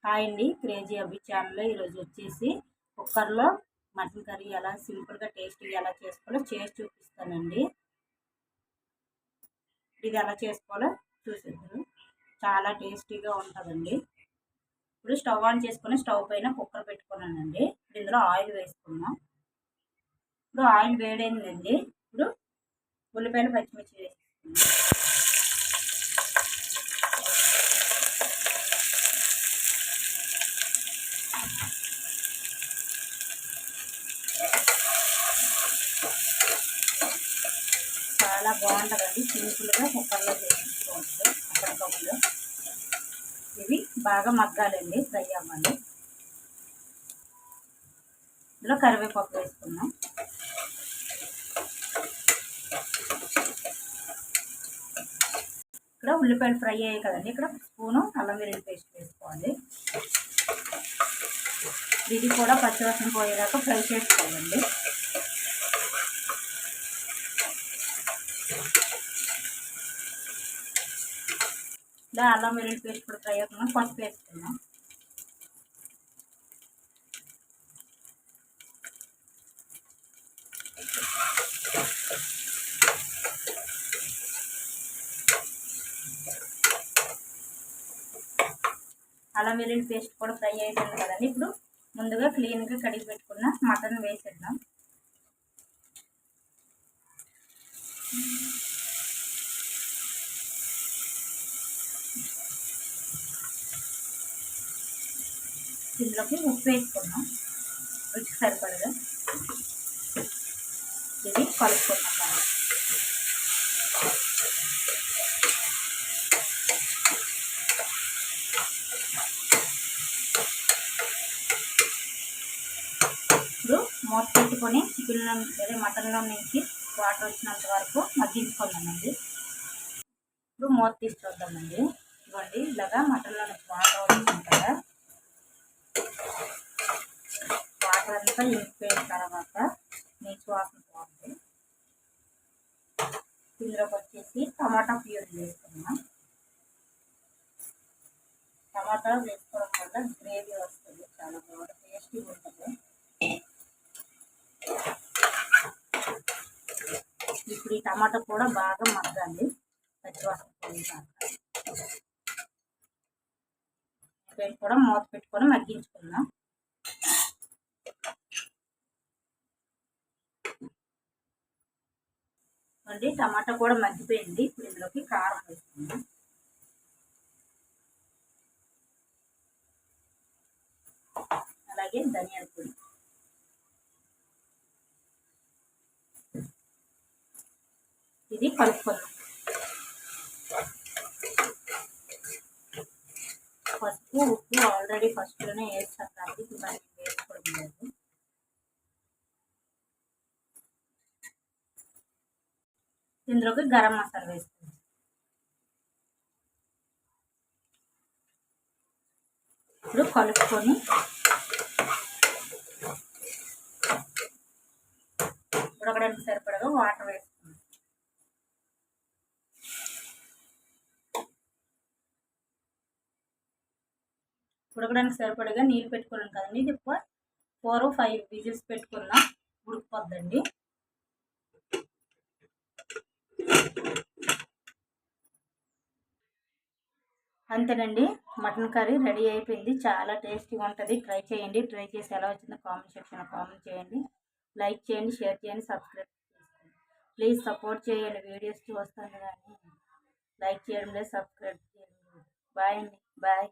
Hi అండి, crazy అభి ఛానల్లో ఈరోజు వచ్చేసి కుక్కర్లో మటన్ కర్రీ ఎలా సింపుల్గా టేస్టీగా ఎలా చేసుకోవాలో చేసి చూపిస్తానండి. ఇది ఎలా చేసుకోవాలో చూసేద్దాం. చాలా టేస్టీగా ఉంటుందండి. ఇప్పుడు స్టవ్ ఆన్ చేసుకొని స్టవ్ పైన కుక్కర్ పెట్టుకున్నానండి. ఇప్పుడు ఇందులో ఆయిల్ వేసుకున్నాం. ఇప్పుడు ఆయిల్ వేడైందండి. ఇప్పుడు ఉల్లిపాయలు పచ్చిమిర్చి వేసుకున్నాం. చాలా బాగుంటుందండి. సింపుల్గా కుక్కర్లో చేసుకోవచ్చు. అప్పటికప్పుడు ఇవి బాగా మగ్గాలండి, ఫ్రై అవ్వాలి. ఇందులో కరివేపాకు వేసుకున్నాం. ఇక్కడ ఉల్లిపాయలు ఫ్రై అయ్యాయి కదండి. ఇక్కడ స్పూను అల్లం వెల్లుల్లి పేస్ట్ వేసుకోవాలి. ఇది కూడా పచ్చివాసన పోయేదాకా ఫ్రై చేసుకోవాలండి. ఇలా అల్లం వెల్లుల్లి పేస్ట్ కూడా ఫ్రై అవుతున్నాం. పసుపు వేసుకున్నాం. అల్లం వెల్లుల్లి పేస్ట్ కూడా ఫ్రై అయిపోయింది కదండి. ఇప్పుడు ముందుగా క్లీన్గా కడిగి పెట్టుకున్న మటన్ వేసేద్దాం. ఇందులోకి ఉప్పు వేసుకున్నాం రుచికి సరిపడగా. ఇది కలుపుకున్నాం మనం. ఇప్పుడు మూత పెట్టుకొని చికెన్లో అదే మటన్లో నుంచి వాటర్ వచ్చినంత వరకు మగ్గించుకుందామండి. ఇప్పుడు మూత తీసి చూద్దామండి. ఇవ్వండి, ఇలాగా మటన్లో నుంచి వాటర్ వచ్చింది కదా. వాటర్ అంతా ఇంకిపోయిన తర్వాత నీచు వాసన పోతుంది. ఇందులోకి వచ్చేసి టమాటా ప్యూరీ వేసుకున్నాం. టమాటా వేసుకోవడం వల్ల గ్రేవీ వస్తుంది, చాలా బాగా టేస్టీగా ఉంటుంది. ఇప్పుడు ఈ టమాటా కూడా బాగా మగ్గాలి, పచ్చివాసన పోయేదాకా. కూడా మూత పెట్టుకొని మగ్గించుకుందాం. మళ్ళీ టమాటా కూడా మగ్గిపోయింది. ఇప్పుడు ఇందులోకి కారం వేసుకుందాం. అలాగే ధనియాల పొడి. ఇది కలుపుకుందాం. పసుపు ఉప్పు ఆల్రెడీ ఫస్ట్లోనే వేస్తాం కాబట్టి ఇప్పుడు మనం వేసుకోవడం లేదు. ఇందులోకి గరం మసాలా వేసుకుందాం. ఇప్పుడు కలుపుకొని ఉడకడానికి సరిపడగా వాటర్ వేసుకుందాం. ఉడకడానికి సరిపడగా నీళ్ళు పెట్టుకున్నాం కదండి. ఇది 4 or 5 విజిల్స్ పెట్టుకున్నాం, ఉడికిపోద్దండి. అంతేనండి, మటన్ కర్రీ రెడీ అయిపోయింది. చాలా టేస్టీగా ఉంటుంది. ట్రై చేయండి. ట్రై చేసి ఎలా వచ్చిందో కామెంట్ సెక్షన్లో కామెంట్ చేయండి. లైక్ చేయండి, షేర్ చేయండి, సబ్స్క్రైబ్ చేసుకోండి. ప్లీజ్ సపోర్ట్ చేయండి. వీడియోస్ చూస్తాను కానీ లైక్ చేయడం లేదు, సబ్స్క్రైబ్ చేయండి. బాయ్ అండి, బాయ్.